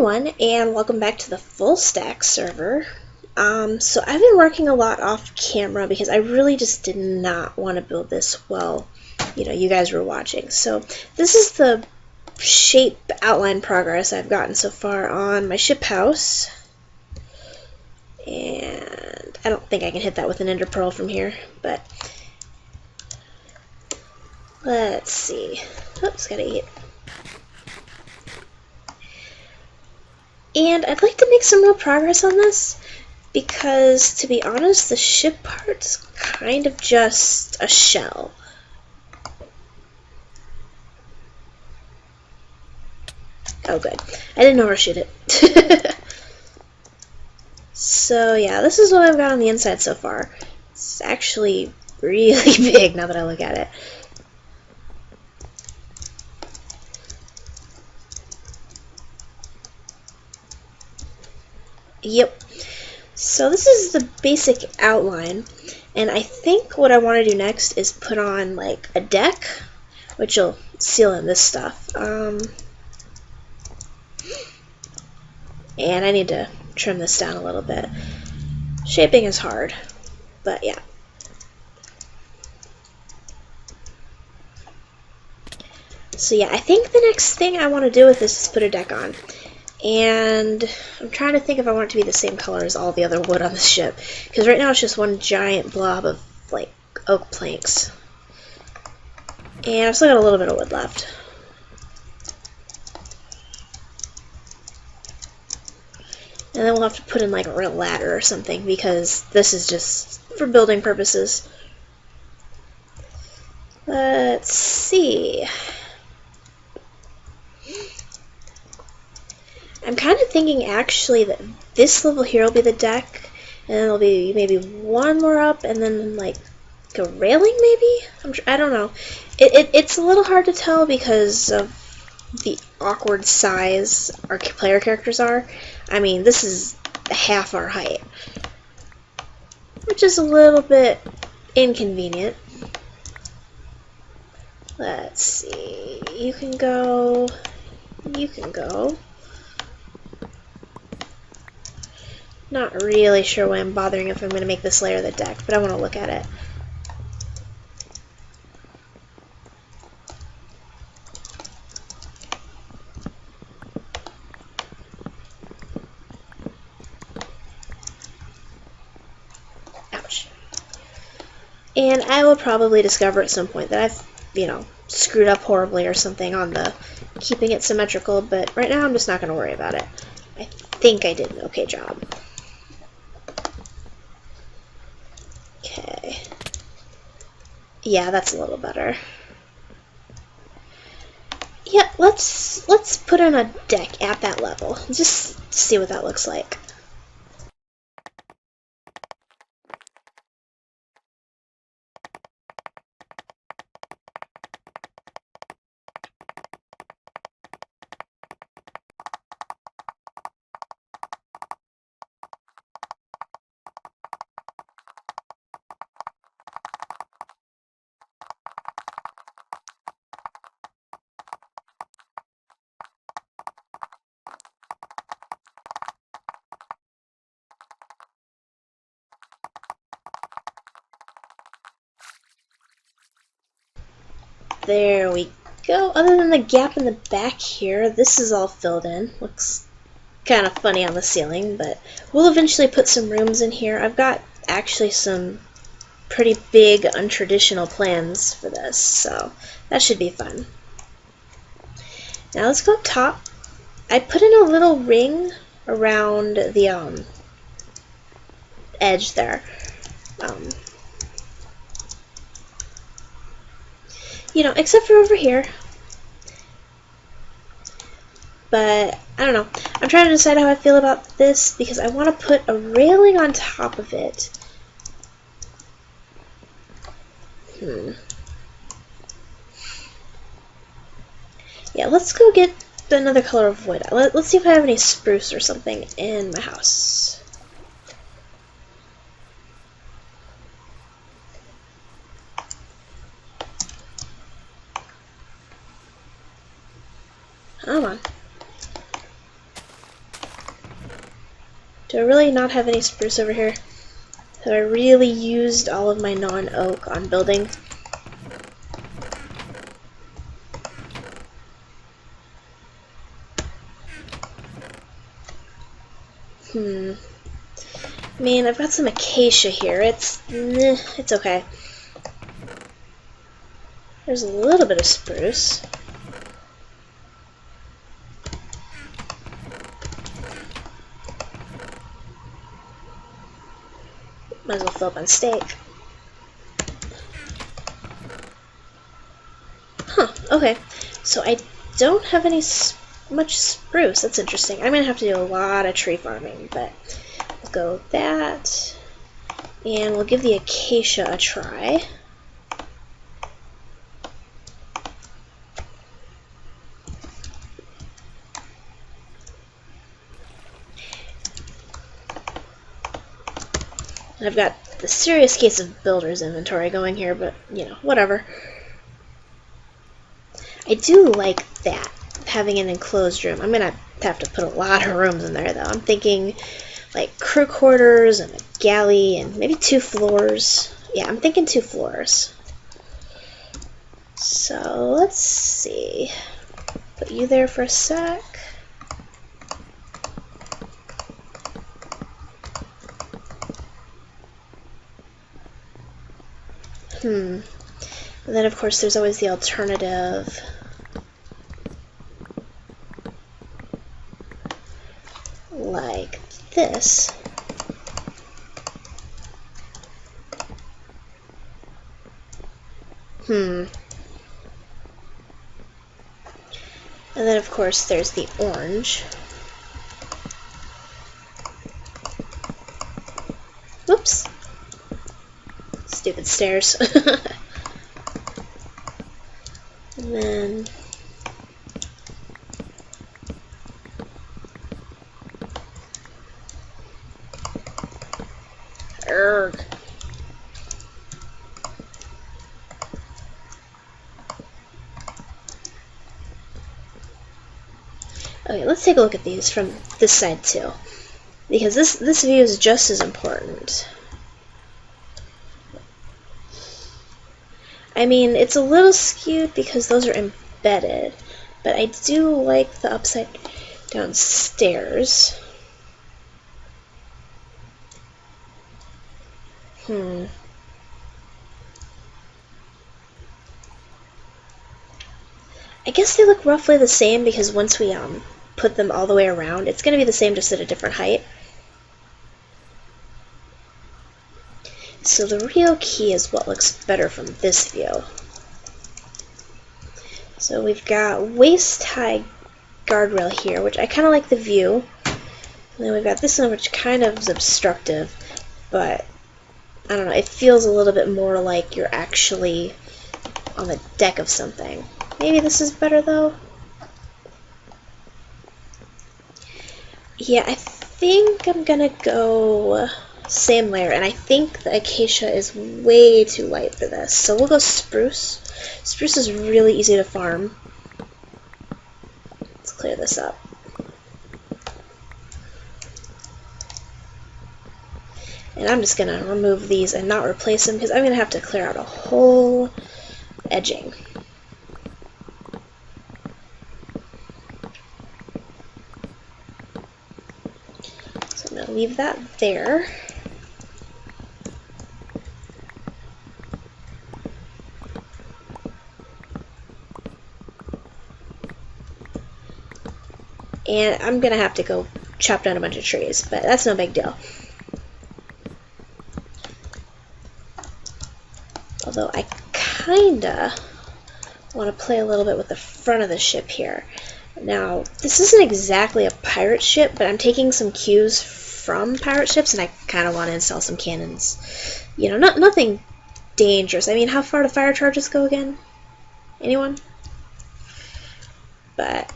everyone, and welcome back to the FullStack server. So I've been working a lot off camera because I really just did not want to build this while, you guys were watching. So this is the shape outline progress I've gotten so far on my ship house. And I don't think I can hit that with an ender pearl from here, but let's see. Oops, gotta eat. And I'd like to make some real progress on this because, to be honest, the ship part's kind of just a shell. Oh, good. I didn't overshoot it. So, yeah, this is what I've got on the inside so far. It's actually really big now that I look at it. Yep. So this is the basic outline, and I think what I want to do next is put on like a deck, which will seal in this stuff. And I need to trim this down a little bit. Shaping is hard, but yeah. So yeah, I think the next thing I want to do with this is put a deck on. And I'm trying to think if I want it to be the same color as all the other wood on the ship, because right now it's just one giant blob of like oak planks. And I've still got a little bit of wood left. And then we'll have to put in like a real ladder or something, because this is just for building purposes. Let's see. I'm kind of thinking actually that this level here will be the deck, and then there'll be maybe one more up, and then like a railing maybe? I don't know. It's a little hard to tell because of the awkward size our player characters are. I mean, this is half our height, which is a little bit inconvenient. Let's see. You can go. You can go. Not really sure why I'm bothering if I'm going to make this layer the deck, but I want to look at it. Ouch. And I will probably discover at some point that I've, screwed up horribly or something on the keeping it symmetrical, but right now I'm just not going to worry about it. I think I did an okay job. Okay. Yeah, that's a little better. Yeah, let's put in a deck at that level. Just see what that looks like. There we go. Other than the gap in the back here, this is all filled in. Looks kind of funny on the ceiling, but we'll eventually put some rooms in here. I've got actually some pretty big untraditional plans for this, so that should be fun. Now let's go up top. I put in a little ring around the edge there. Except for over here. But, I don't know. I'm trying to decide how I feel about this because I want to put a railing on top of it. Yeah, let's go get another color of wood. Let's see if I have any spruce or something in my house. Come on. Do I really not have any spruce over here? Have I really used all of my non-oak on building? I mean, I've got some acacia here. It's okay. There's a little bit of spruce. Might as well fill up on steak. Huh, okay. So I don't have much spruce. That's interesting. I'm going to have to do a lot of tree farming, but we'll go with that. And we'll give the acacia a try. I've got the serious case of builder's inventory going here, but, you know, whatever. I do like that, having an enclosed room. I'm going to have to put a lot of rooms in there, though. I'm thinking, like, crew quarters and a galley and maybe 2 floors. Yeah, I'm thinking 2 floors. So, let's see. Put you there for a sec. And then, of course, there's always the alternative. Like this. And then, of course, there's the orange. Whoops. Stupid stairs. And then Urgh. Okay, let's take a look at these from this side too, because this view is just as important. I mean, it's a little skewed because those are embedded, but I do like the upside down stairs. I guess they look roughly the same because once we put them all the way around, it's going to be the same, just at a different height. So the real key is what looks better from this view. So we've got waist-high guardrail here, which I kind of like the view. And then we've got this one, which kind of is obstructive, but I don't know, it feels a little bit more like you're actually on the deck of something. Maybe this is better, though? Yeah, I think I'm gonna go same layer, and I think the acacia is way too light for this, so we'll go spruce. Spruce is really easy to farm. Let's clear this up. And I'm just gonna remove these and not replace them because I'm gonna have to clear out a whole edging. So I'm gonna leave that there. And I'm gonna have to go chop down a bunch of trees, but that's no big deal. Although I kinda want to play a little bit with the front of the ship here. Now, this isn't exactly a pirate ship, but I'm taking some cues from pirate ships, and I kind of want to install some cannons. You know, nothing dangerous. I mean, how far do fire charges go again? Anyone? But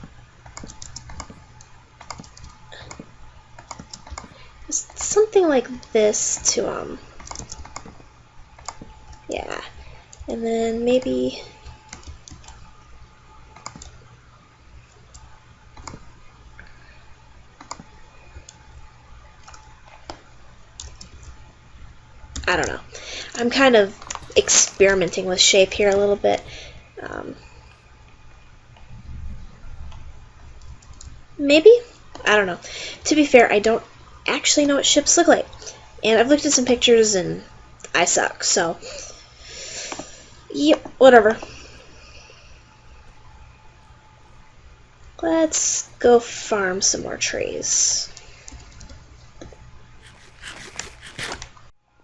something like this to yeah, and then maybe I don't know. I'm kind of experimenting with shape here a little bit. Maybe? I don't know. To be fair, I don't actually know what ships look like. And I've looked at some pictures and I suck, so yep, whatever. Let's go farm some more trees.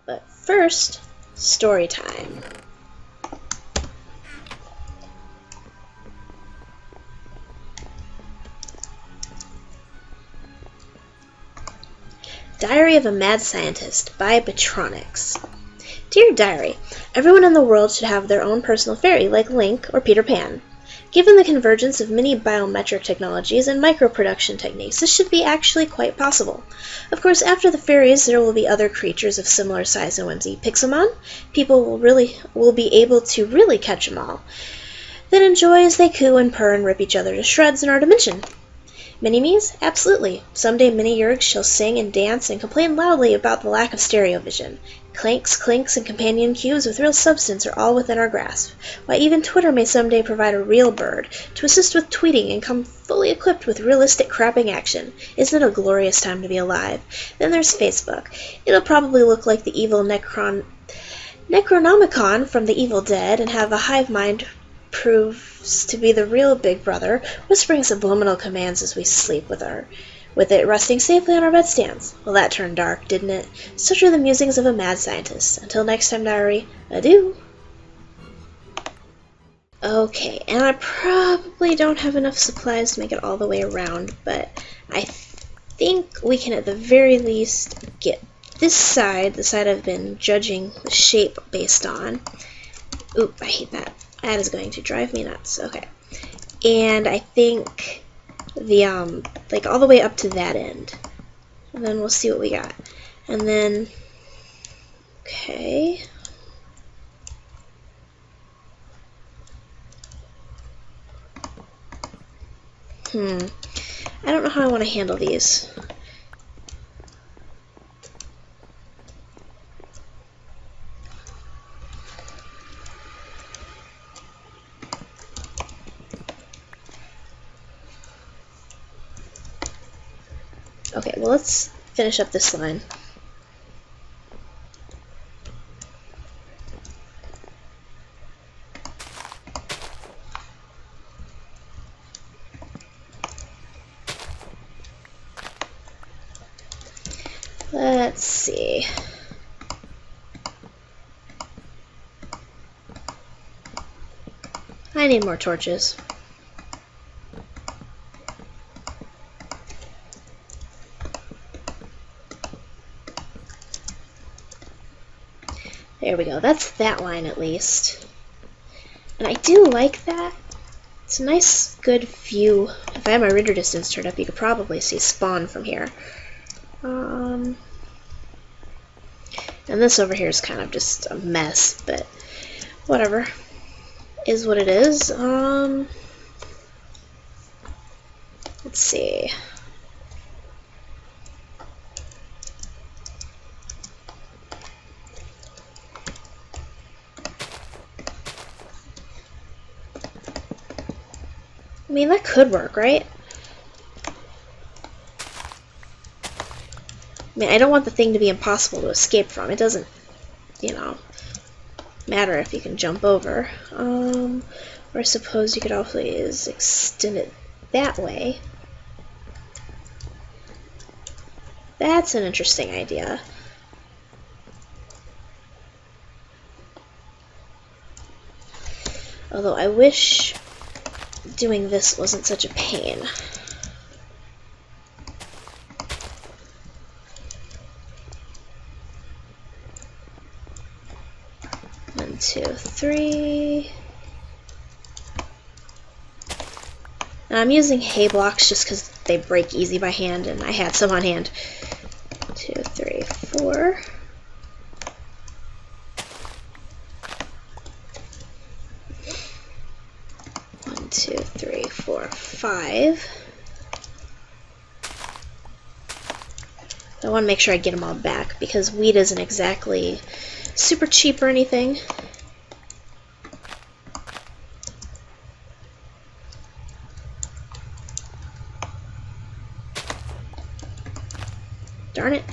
But first, story time. Diary of a Mad Scientist by Betronics. Dear Diary, everyone in the world should have their own personal fairy, like Link or Peter Pan. Given the convergence of many biometric technologies and microproduction techniques, this should be actually quite possible. Of course, after the fairies, there will be other creatures of similar size and whimsy. Pixelmon? People will be able to really catch them all. Then enjoy as they coo and purr and rip each other to shreds in our dimension. Mini-me's? Absolutely. Someday mini-yergs shall sing and dance and complain loudly about the lack of stereo vision. Clanks, clinks, and companion cues with real substance are all within our grasp. Why, even Twitter may someday provide a real bird to assist with tweeting and come fully equipped with realistic crapping action. Isn't it a glorious time to be alive? Then there's Facebook. It'll probably look like the evil Necronomicon from The Evil Dead and have a hive mind proves to be the real Big Brother, whispering subliminal commands as we sleep with it resting safely on our bedstands. Well, that turned dark, didn't it? Such are the musings of a mad scientist. Until next time, diary, adieu. Okay, and I probably don't have enough supplies to make it all the way around, but I think we can at the very least get this side, the side I've been judging the shape based on. Oop, I hate that. That is going to drive me nuts. Okay. And I think the, like all the way up to that end. And then we'll see what we got. And then, okay. I don't know how I want to handle these. Okay, well, let's finish up this line. Let's see. I need more torches. There we go. That's that line at least. And I do like that. It's a nice, good view. If I had my render distance turned up, you could probably see spawn from here. And this over here is kind of just a mess, but whatever. Is what it is. Let's see. I mean, that could work, right? I mean, I don't want the thing to be impossible to escape from. It doesn't, you know, matter if you can jump over. Or I suppose you could always extend it that way. That's an interesting idea. Although I wish doing this wasn't such a pain. One, two, three. Now I'm using hay blocks just because they break easy by hand, and I had some on hand. 2, 3, 4. One, two, three, four, 5. I want to make sure I get them all back, because wheat isn't exactly super cheap or anything. Darn it.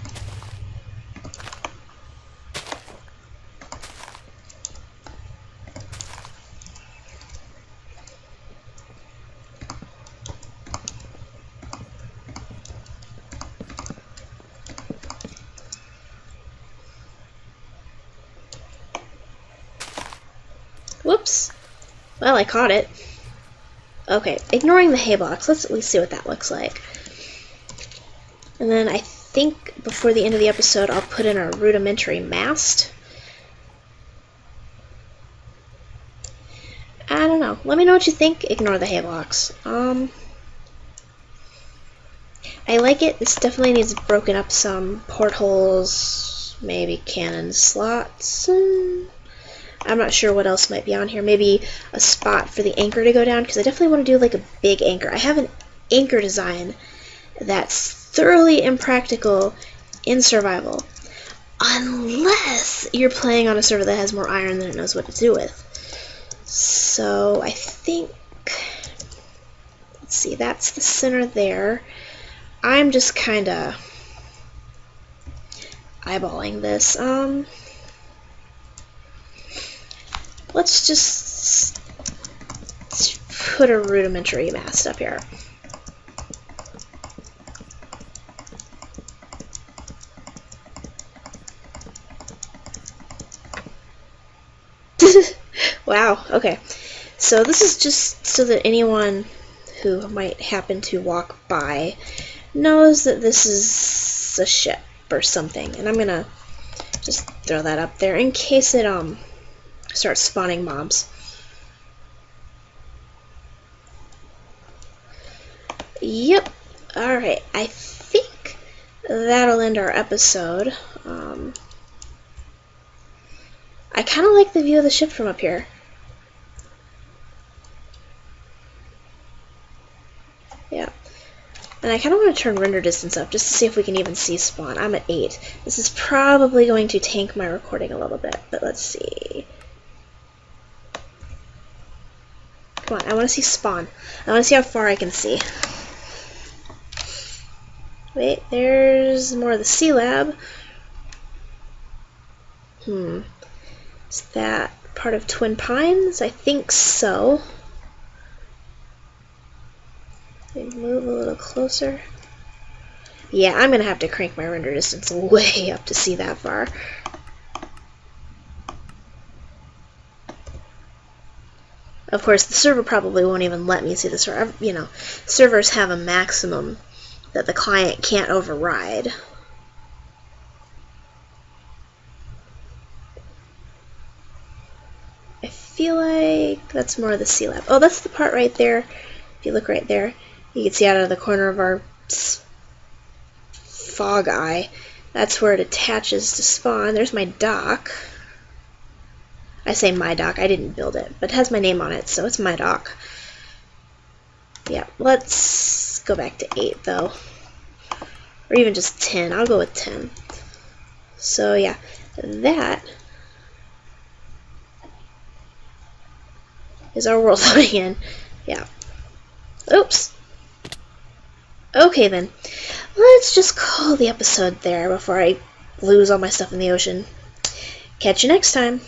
Whoops. Well, I caught it. Okay, ignoring the hay blocks, let's at least see what that looks like. And then I think before the end of the episode, I'll put in a rudimentary mast. I don't know. Let me know what you think. Ignore the hay blocks. I like it. This definitely needs broken up some portholes, maybe cannon slots. I'm not sure what else might be on here. Maybe a spot for the anchor to go down, because I definitely want to do like a big anchor. I have an anchor design that's thoroughly impractical in survival, unless you're playing on a server that has more iron than it knows what to do with. So I think, let's see, that's the center there. I'm just kind of eyeballing this. Let's just put a rudimentary mast up here. Wow, okay. So this is just so that anyone who might happen to walk by knows that this is a ship or something. And I'm gonna just throw that up there in case it starts spawning mobs. Yep. Alright, I think that'll end our episode. I kind of like the view of the ship from up here. Yeah. And I kind of want to turn render distance up just to see if we can even see spawn. I'm at 8. This is probably going to tank my recording a little bit, but let's see. Come on, I want to see spawn. I want to see how far I can see. Wait, there's more of the sea lab. Is that part of Twin Pines? I think so. Move a little closer. Yeah, I'm gonna have to crank my render distance way up to see that far. Of course, the server probably won't even let me see the server. You know, servers have a maximum that the client can't override. I feel like that's more of the sea lab. Oh, that's the part right there. If you look right there, you can see out of the corner of our fog eye. That's where it attaches to spawn. There's my dock. I say my dock, I didn't build it, but it has my name on it, so it's my dock. Yeah, let's go back to 8 though. Or even just 10. I'll go with 10. So yeah, that is our world loading in. Yeah. Oops. Okay then. Let's just call the episode there before I lose all my stuff in the ocean. Catch you next time.